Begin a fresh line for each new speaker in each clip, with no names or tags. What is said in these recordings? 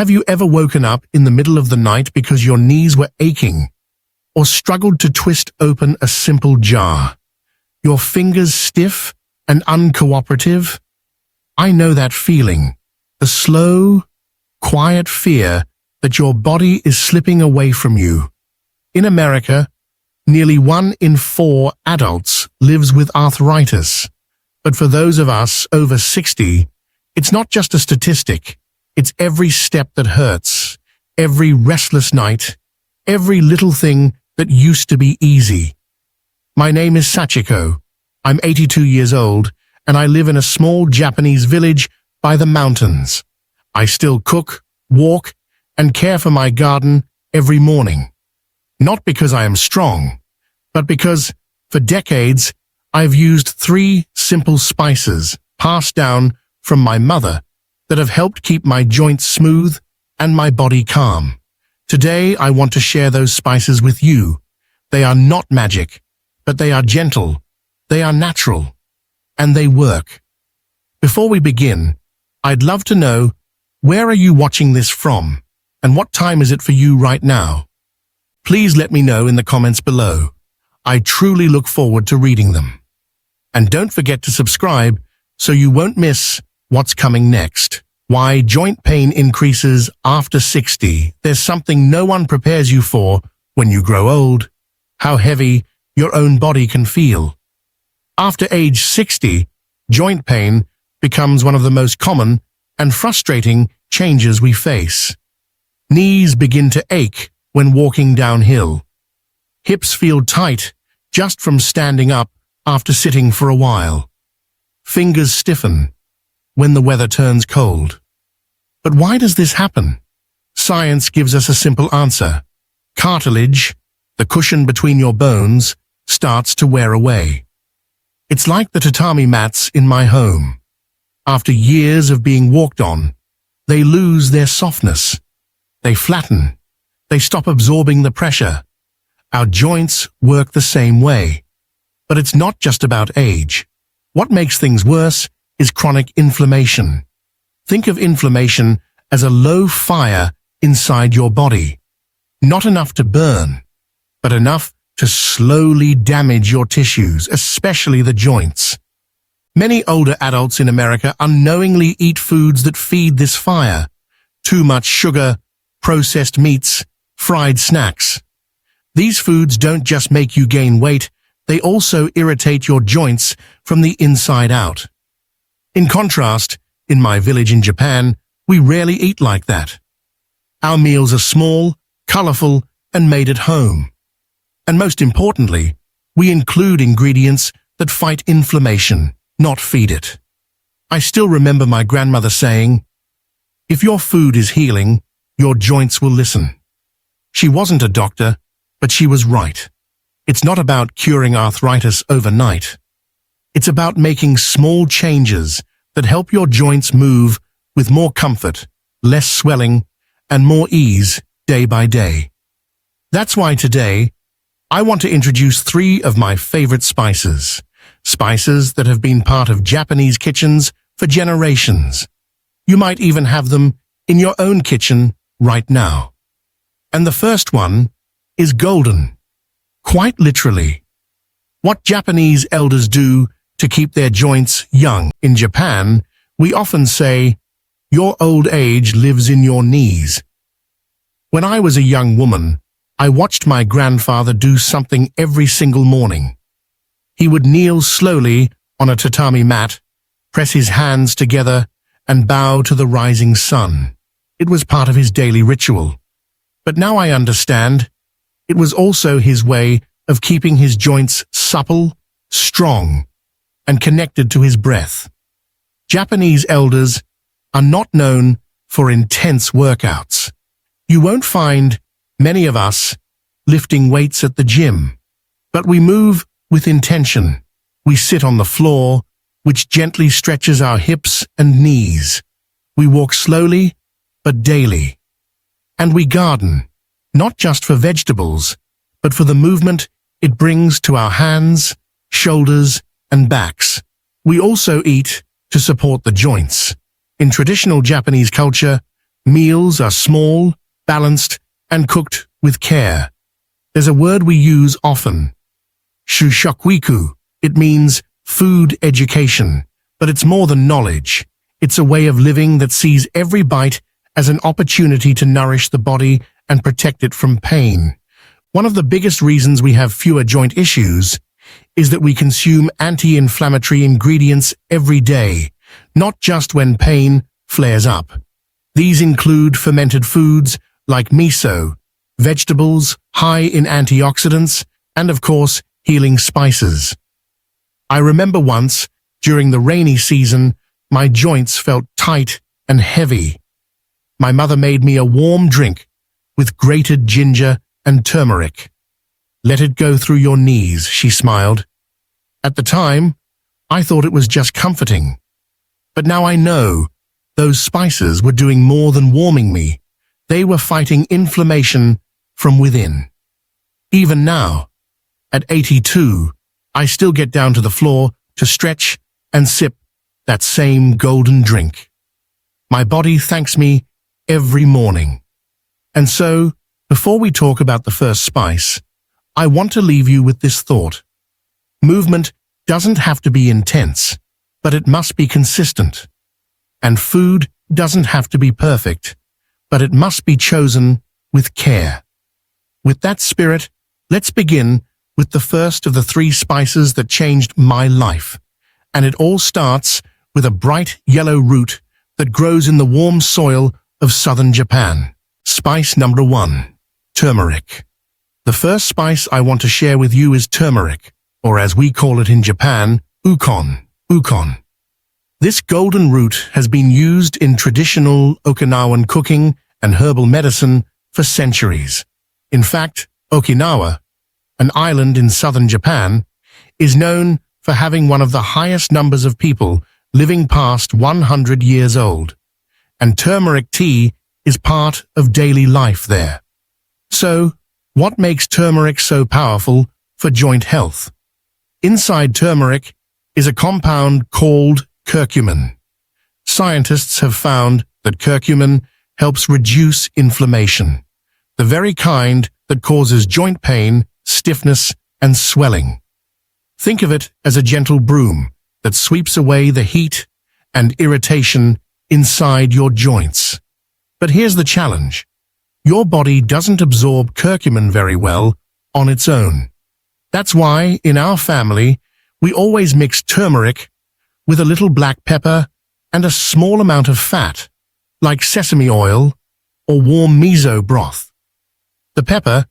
Have you ever woken up in the middle of the night because your knees were aching, or struggled to twist open a simple jar? Your fingers stiff and uncooperative? I know that feeling, the slow, quiet fear that your body is slipping away from you. In America, nearly 1 in 4 adults lives with arthritis. But for those of us over 60, it's not just a statistic. It's every step that hurts, every restless night, every little thing that used to be easy. My name is Sachiko. I'm 82 years old, and I live in a small Japanese village by the mountains. I still cook, walk, and care for my garden every morning. Not because I am strong, but because, for decades, I've used 3 simple spices passed down from my mother that have helped keep my joints smooth and my body calm. Today, I want to share those spices with you. They are not magic, but they are gentle, they are natural, and they work. Before we begin, I'd love to know, where are you watching this from, and what time is it for you right now? Please let me know in the comments below. I truly look forward to reading them. And don't forget to subscribe so you won't miss what's coming next. Why joint pain increases after 60. There's something no one prepares you for when you grow old. How heavy your own body can feel. After age 60, joint pain becomes one of the most common and frustrating changes we face. Knees begin to ache when walking downhill. Hips feel tight just from standing up after sitting for a while. Fingers stiffen when the weather turns cold. But why does this happen? Science gives us a simple answer. Cartilage, the cushion between your bones, starts to wear away. It's like the tatami mats in my home. After years of being walked on, they lose their softness. They flatten. They stop absorbing the pressure. Our joints work the same way. But it's not just about age. What makes things worse is chronic inflammation. Think of inflammation as a low fire inside your body. Not enough to burn, but enough to slowly damage your tissues, especially the joints. Many older adults in America unknowingly eat foods that feed this fire. Too much sugar, processed meats, fried snacks. These foods don't just make you gain weight, they also irritate your joints from the inside out. In contrast, in my village in Japan, we rarely eat like that. Our meals are small, colorful, and made at home. And most importantly, we include ingredients that fight inflammation, not feed it. I still remember my grandmother saying, "If your food is healing, your joints will listen." She wasn't a doctor, but she was right. It's not about curing arthritis overnight. It's about making small changes that help your joints move with more comfort, less swelling, and more ease day by day. That's why today, I want to introduce 3 of my favorite spices. Spices that have been part of Japanese kitchens for generations. You might even have them in your own kitchen right now. And the first one is golden. Quite literally. What Japanese elders do to keep their joints young. In Japan, we often say, "Your old age lives in your knees." When I was a young woman, I watched my grandfather do something every single morning. He would kneel slowly on a tatami mat, press his hands together, and bow to the rising sun. It was part of his daily ritual. But now I understand, it was also his way of keeping his joints supple, strong, and connected to his breath. Japanese elders are not known for intense workouts. You won't find many of us lifting weights at the gym, but we move with intention. We sit on the floor, which gently stretches our hips and knees. We walk slowly, but daily. And we garden, not just for vegetables, but for the movement it brings to our hands, shoulders, and backs. We also eat to support the joints. In traditional Japanese culture, Meals are small, balanced, and cooked with care. There's a word we use often, shushokwiku. It means food education, but it's more than knowledge. It's a way of living that sees every bite as an opportunity to nourish the body and protect it from pain. One of the biggest reasons we have fewer joint issues is that we consume anti-inflammatory ingredients every day, not just when pain flares up. These include fermented foods like miso, vegetables high in antioxidants, and of course, healing spices. I remember once, during the rainy season, my joints felt tight and heavy. My mother made me a warm drink with grated ginger and turmeric. "Let it go through your knees," she smiled. At the time, I thought it was just comforting. But now I know those spices were doing more than warming me. They were fighting inflammation from within. Even now, at 82, I still get down to the floor to stretch and sip that same golden drink. My body thanks me every morning. And so, before we talk about the first spice, I want to leave you with this thought. Movement doesn't have to be intense, but it must be consistent. And food doesn't have to be perfect, but it must be chosen with care. With that spirit, let's begin with the first of the 3 spices that changed my life. And it all starts with a bright yellow root that grows in the warm soil of southern Japan. Spice number 1, turmeric. The first spice I want to share with you is turmeric, or as we call it in Japan, ukon. This golden root has been used in traditional Okinawan cooking and herbal medicine for centuries. In fact, Okinawa, an island in southern Japan, is known for having one of the highest numbers of people living past 100 years old, and turmeric tea is part of daily life there. So, what makes turmeric so powerful for joint health? Inside turmeric is a compound called curcumin. Scientists have found that curcumin helps reduce inflammation, the very kind that causes joint pain, stiffness, and swelling. Think of it as a gentle broom that sweeps away the heat and irritation inside your joints. But here's the challenge. Your body doesn't absorb curcumin very well on its own. That's why, in our family, we always mix turmeric with a little black pepper and a small amount of fat, like sesame oil or warm miso broth. The pepper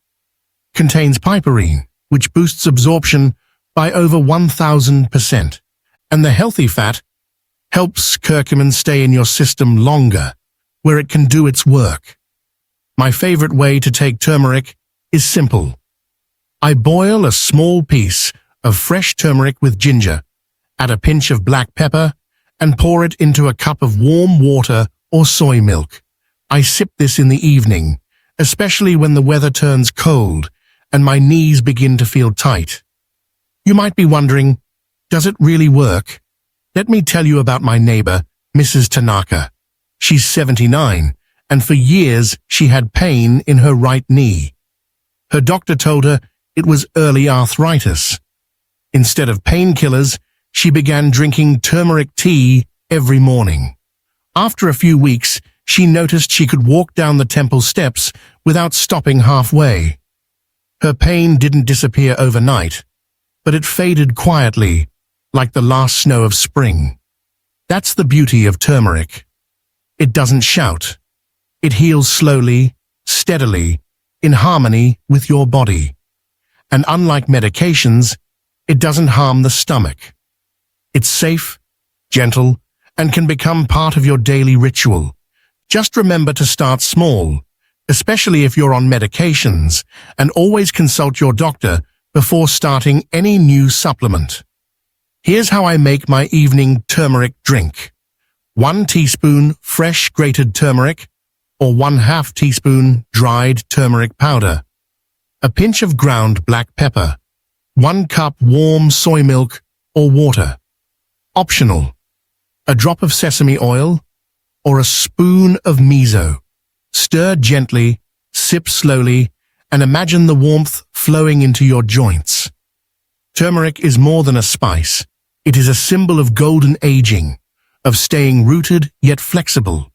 contains piperine, which boosts absorption by over 1,000%, and the healthy fat helps curcumin stay in your system longer, where it can do its work. My favorite way to take turmeric is simple. I boil a small piece of fresh turmeric with ginger, add a pinch of black pepper, and pour it into a cup of warm water or soy milk. I sip this in the evening, especially when the weather turns cold and my knees begin to feel tight. You might be wondering, does it really work? Let me tell you about my neighbor, Mrs. Tanaka. She's 79, and for years she had pain in her right knee. Her doctor told her it was early arthritis. Instead of painkillers, she began drinking turmeric tea every morning. After a few weeks, she noticed she could walk down the temple steps without stopping halfway. Her pain didn't disappear overnight, but it faded quietly, like the last snow of spring. That's the beauty of turmeric. It doesn't shout. It heals slowly, steadily, in harmony with your body. And unlike medications, it doesn't harm the stomach. It's safe, gentle, and can become part of your daily ritual. Just remember to start small, especially if you're on medications, and always consult your doctor before starting any new supplement. Here's how I make my evening turmeric drink. 1 teaspoon fresh grated turmeric, or 1/2 teaspoon dried turmeric powder. A pinch of ground black pepper. 1 cup warm soy milk or water. Optional. A drop of sesame oil, or a spoon of miso. Stir gently, sip slowly, and imagine the warmth flowing into your joints. Turmeric is more than a spice. It is a symbol of golden aging, of staying rooted yet flexible.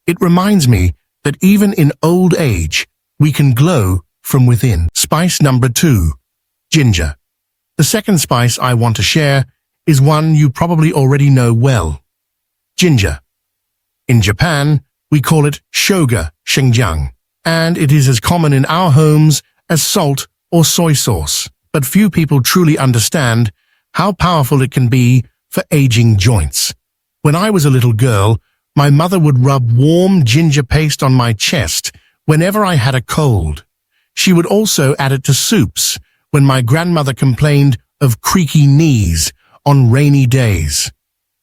It reminds me that even in old age, we can glow from within. Spice number 2, ginger. The second spice I want to share is one you probably already know well. Ginger. In Japan, we call it shoga, shenjiang, and it is as common in our homes as salt or soy sauce. But few people truly understand how powerful it can be for aging joints. When I was a little girl, my mother would rub warm ginger paste on my chest whenever I had a cold. She would also add it to soups when my grandmother complained of creaky knees on rainy days.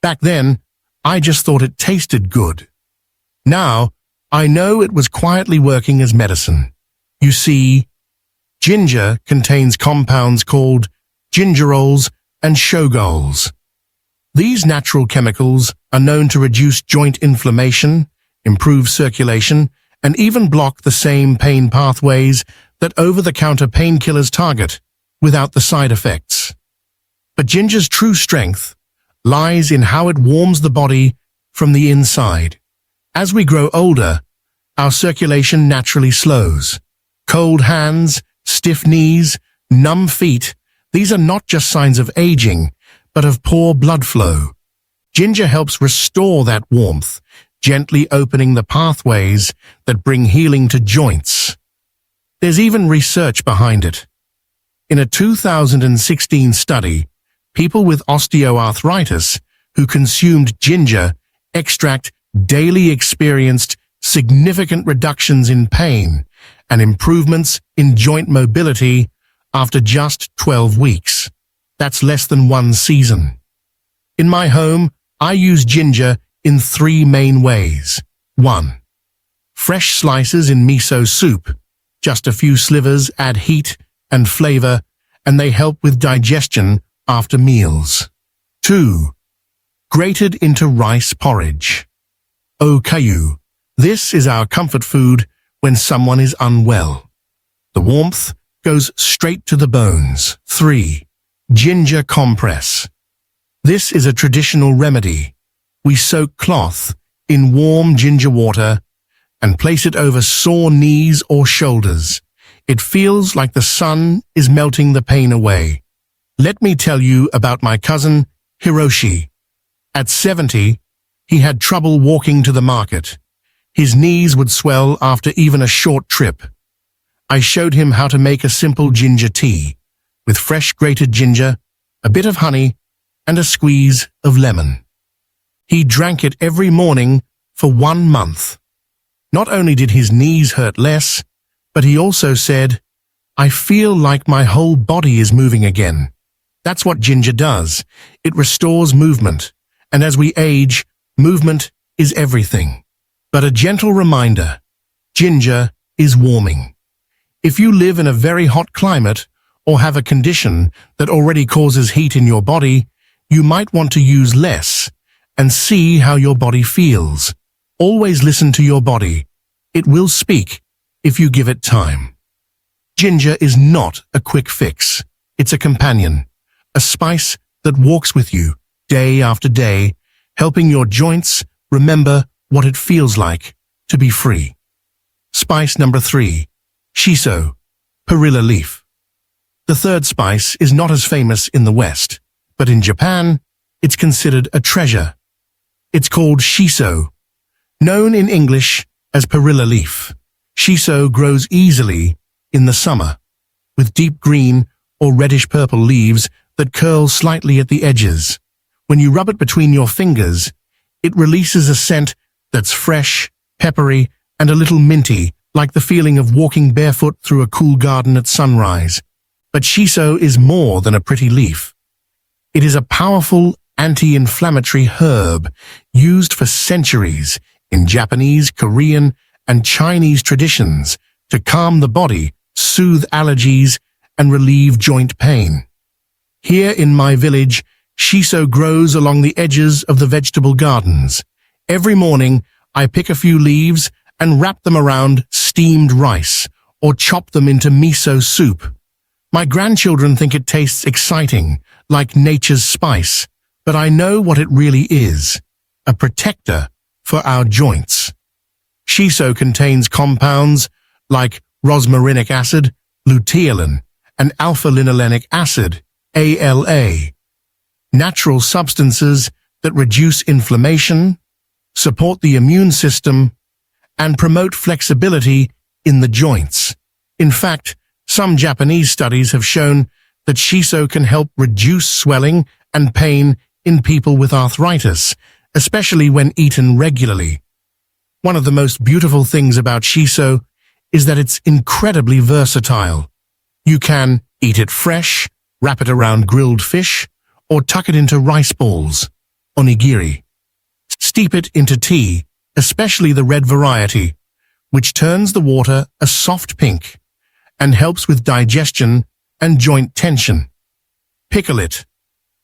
Back then, I just thought it tasted good. Now, I know it was quietly working as medicine. You see, ginger contains compounds called gingerols and shogols. These natural chemicals are known to reduce joint inflammation, improve circulation, and even block the same pain pathways that over-the-counter painkillers target, without the side effects. But ginger's true strength lies in how it warms the body from the inside. As we grow older, our circulation naturally slows. Cold hands, stiff knees, numb feet, these are not just signs of aging, but of poor blood flow. Ginger helps restore that warmth, gently opening the pathways that bring healing to joints. There's even research behind it. In a 2016 study, people with osteoarthritis who consumed ginger extract daily experienced significant reductions in pain and improvements in joint mobility after just 12 weeks. That's less than one season. In my home, I use ginger in 3 main ways. 1. Fresh slices in miso soup. Just a few slivers add heat and flavor, and they help with digestion after meals. 2. Grated into rice porridge. Okayu. This is our comfort food when someone is unwell. The warmth goes straight to the bones. 3. Ginger compress. This is a traditional remedy. We soak cloth in warm ginger water and place it over sore knees or shoulders. It feels like the sun is melting the pain away. Let me tell you about my cousin, Hiroshi. At 70, he had trouble walking to the market. His knees would swell after even a short trip. I showed him how to make a simple ginger tea with fresh grated ginger, a bit of honey, and a squeeze of lemon. He drank it every morning for 1 month. Not only did his knees hurt less, but he also said, "I feel like my whole body is moving again." That's what ginger does. It restores movement, and as we age, movement is everything. But a gentle reminder, ginger is warming. If you live in a very hot climate or have a condition that already causes heat in your body, you might want to use less and see how your body feels. Always listen to your body. It will speak if you give it time. Ginger is not a quick fix. It's a companion, a spice that walks with you day after day, helping your joints remember what it feels like to be free. Spice number 3, shiso, perilla leaf. The third spice is not as famous in the West, but in Japan, it's considered a treasure. It's called shiso, known in English as perilla leaf. Shiso grows easily in the summer, with deep green or reddish-purple leaves that curl slightly at the edges. When you rub it between your fingers, it releases a scent that's fresh, peppery, and a little minty, like the feeling of walking barefoot through a cool garden at sunrise. But shiso is more than a pretty leaf. It is a powerful anti-inflammatory herb used for centuries in Japanese, Korean, and Chinese traditions to calm the body, soothe allergies, and relieve joint pain. Here in my village, shiso grows along the edges of the vegetable gardens. Every morning, I pick a few leaves and wrap them around steamed rice or chop them into miso soup. My grandchildren think it tastes exciting, like nature's spice, but I know what it really is, a protector for our joints. Shiso contains compounds like rosmarinic acid, luteolin, and alpha-linolenic acid, ALA, natural substances that reduce inflammation, support the immune system, and promote flexibility in the joints. In fact, some Japanese studies have shown that shiso can help reduce swelling and pain in people with arthritis, especially when eaten regularly. One of the most beautiful things about shiso is that it's incredibly versatile. You can eat it fresh, wrap it around grilled fish, or tuck it into rice balls, onigiri. Steep it into tea, especially the red variety, which turns the water a soft pink and helps with digestion and joint tension. Pickle it.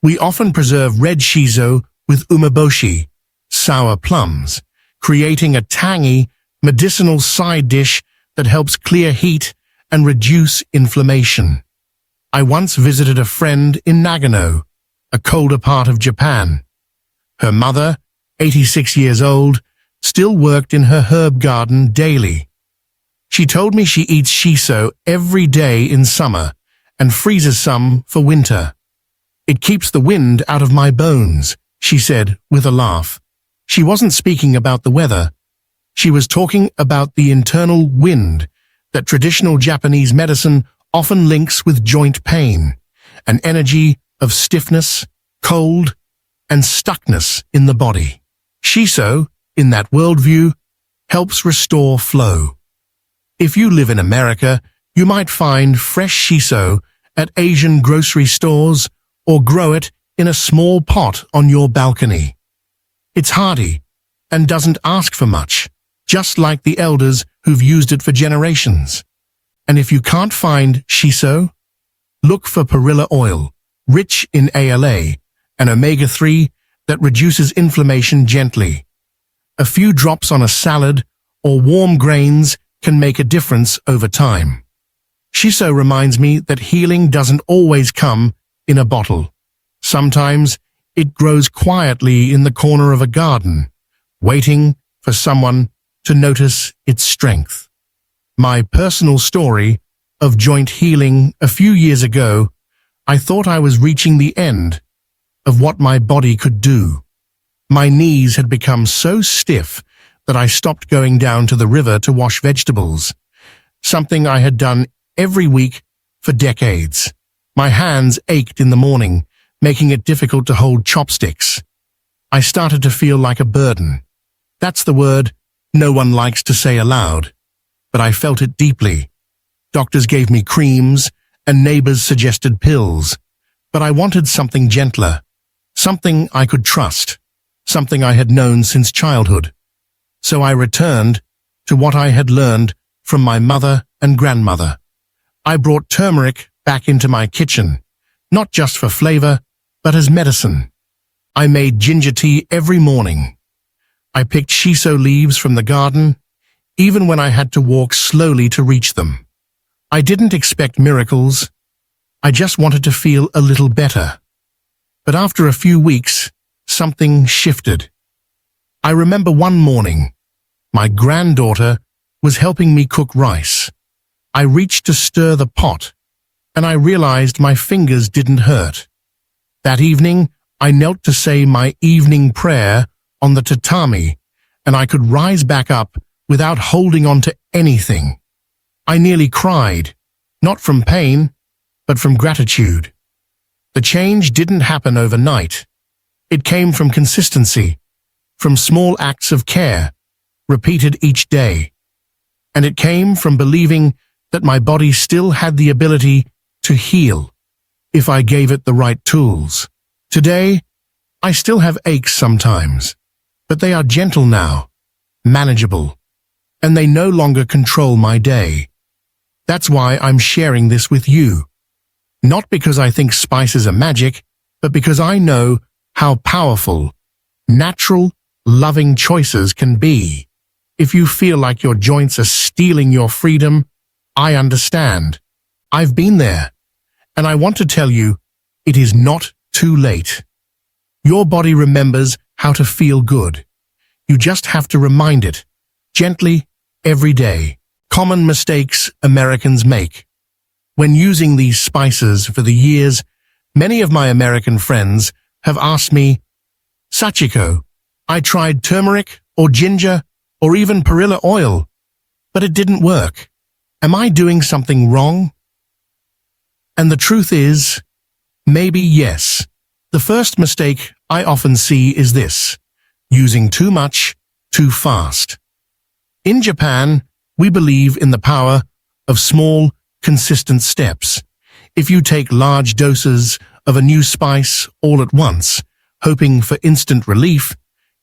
We often preserve red shiso with umeboshi, sour plums, creating a tangy, medicinal side dish that helps clear heat and reduce inflammation. I once visited a friend in Nagano, a colder part of Japan. Her mother, 86 years old, still worked in her herb garden daily. She told me she eats shiso every day in summer and freezes some for winter. "It keeps the wind out of my bones," she said with a laugh. She wasn't speaking about the weather. She was talking about the internal wind that traditional Japanese medicine often links with joint pain, an energy of stiffness, cold, and stuckness in the body. Shiso, in that worldview, helps restore flow. If you live in America, you might find fresh shiso at Asian grocery stores or grow it in a small pot on your balcony. It's hardy and doesn't ask for much, just like the elders who've used it for generations. And if you can't find shiso, look for perilla oil, rich in ALA and omega-3 that reduces inflammation gently. A few drops on a salad or warm grains can make a difference over time. Shiso reminds me that healing doesn't always come in a bottle. Sometimes it grows quietly in the corner of a garden, waiting for someone to notice its strength. My personal story of joint healing a few years ago, I thought I was reaching the end of what my body could do. My knees had become so stiff that I stopped going down to the river to wash vegetables, something I had done every week for decades. My hands ached in the morning, making it difficult to hold chopsticks. I started to feel like a burden. That's the word no one likes to say aloud, but I felt it deeply. Doctors gave me creams and neighbors suggested pills, but I wanted something gentler, something I could trust, something I had known since childhood. So I returned to what I had learned from my mother and grandmother. I brought turmeric back into my kitchen, not just for flavor, but as medicine. I made ginger tea every morning. I picked shiso leaves from the garden, even when I had to walk slowly to reach them. I didn't expect miracles. I just wanted to feel a little better. But after a few weeks, something shifted. I remember one morning, my granddaughter was helping me cook rice. I reached to stir the pot, and I realized my fingers didn't hurt. That evening, I knelt to say my evening prayer on the tatami, and I could rise back up without holding on to anything. I nearly cried, not from pain, but from gratitude. The change didn't happen overnight. It came from consistency, from small acts of care, repeated each day. And it came from believing that my body still had the ability to heal if I gave it the right tools. Today, I still have aches sometimes, but they are gentle now, manageable, and they no longer control my day. That's why I'm sharing this with you. Not because I think spices are magic, but because I know how powerful natural, loving choices can be. If you feel like your joints are stealing your freedom, I understand. I've been there, and I want to tell you, it is not too late. Your body remembers how to feel good. You just have to remind it, gently, every day. Common mistakes Americans make. When using these spices for the years, many of my American friends have asked me, Sachiko, I tried turmeric or ginger or even perilla oil, but it didn't work. Am I doing something wrong? And the truth is, maybe yes. The first mistake I often see is this: using too much, too fast. In Japan, we believe in the power of small, consistent steps. If you take large doses of a new spice all at once, hoping for instant relief,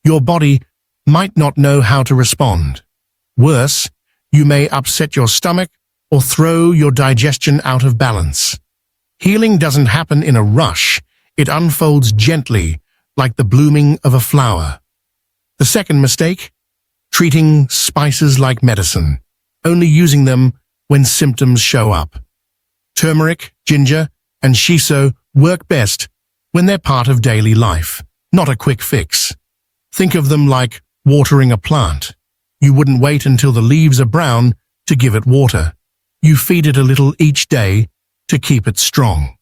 your body might not know how to respond. Worse, you may upset your stomach or throw your digestion out of balance. Healing doesn't happen in a rush. It unfolds gently, like the blooming of a flower. The second mistake: treating spices like medicine, only using them when symptoms show up. Turmeric, ginger, and shiso work best when they're part of daily life, not a quick fix. Think of them like watering a plant. You wouldn't wait until the leaves are brown to give it water. You feed it a little each day to keep it strong.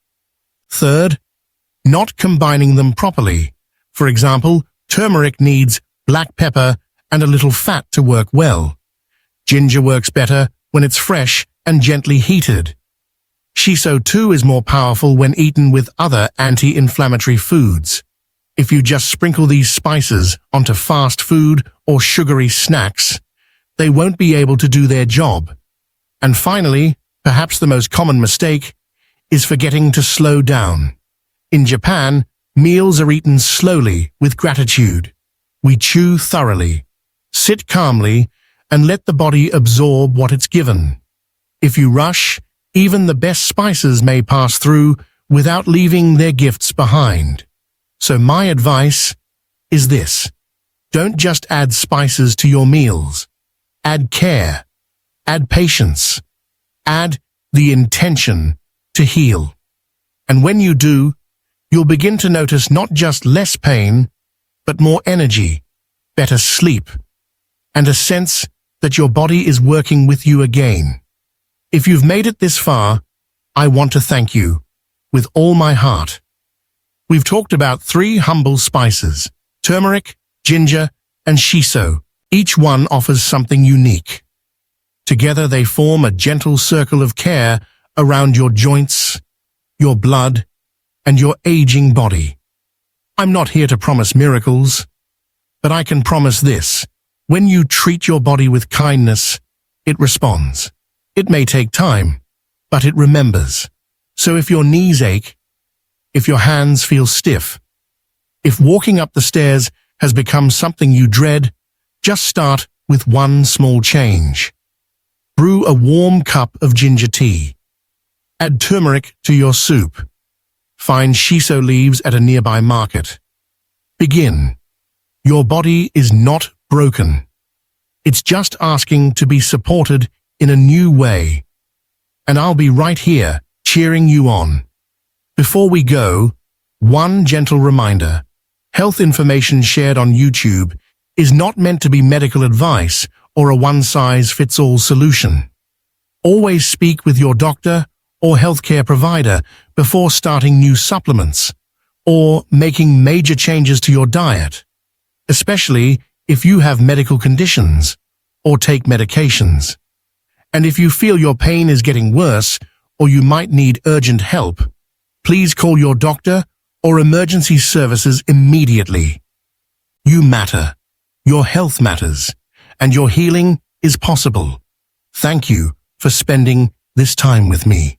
Third, not combining them properly. For example, turmeric needs black pepper and a little fat to work well. Ginger works better when it's fresh and gently heated. Shiso too is more powerful when eaten with other anti-inflammatory foods. If you just sprinkle these spices onto fast food or sugary snacks, they won't be able to do their job. And finally, perhaps the most common mistake is forgetting to slow down. In Japan, meals are eaten slowly with gratitude. We chew thoroughly, sit calmly, and let the body absorb what it's given. If you rush, even the best spices may pass through without leaving their gifts behind. So my advice is this: don't just add spices to your meals. Add care, add patience, add the intention to heal. And when you do, you'll begin to notice not just less pain, but more energy, better sleep, and a sense that your body is working with you again. If you've made it this far, I want to thank you with all my heart. We've talked about 3 humble spices: turmeric, ginger, and shiso. Each one offers something unique. Together they form a gentle circle of care around your joints, your blood, and your aging body. I'm not here to promise miracles, but I can promise this: when you treat your body with kindness, it responds. It may take time, but it remembers. So if your knees ache, if your hands feel stiff, if walking up the stairs has become something you dread, just start with one small change. Brew a warm cup of ginger tea. Add turmeric to your soup. Find shiso leaves at a nearby market. Begin. Your body is not broken. It's just asking to be supported in a new way. And I'll be right here, cheering you on. Before we go, one gentle reminder: health information shared on YouTube is not meant to be medical advice or a one-size-fits-all solution. Always speak with your doctor or healthcare provider before starting new supplements or making major changes to your diet, especially if you have medical conditions or take medications. And if you feel your pain is getting worse or you might need urgent help, please call your doctor or emergency services immediately. You matter. Your health matters, and your healing is possible. Thank you for spending this time with me.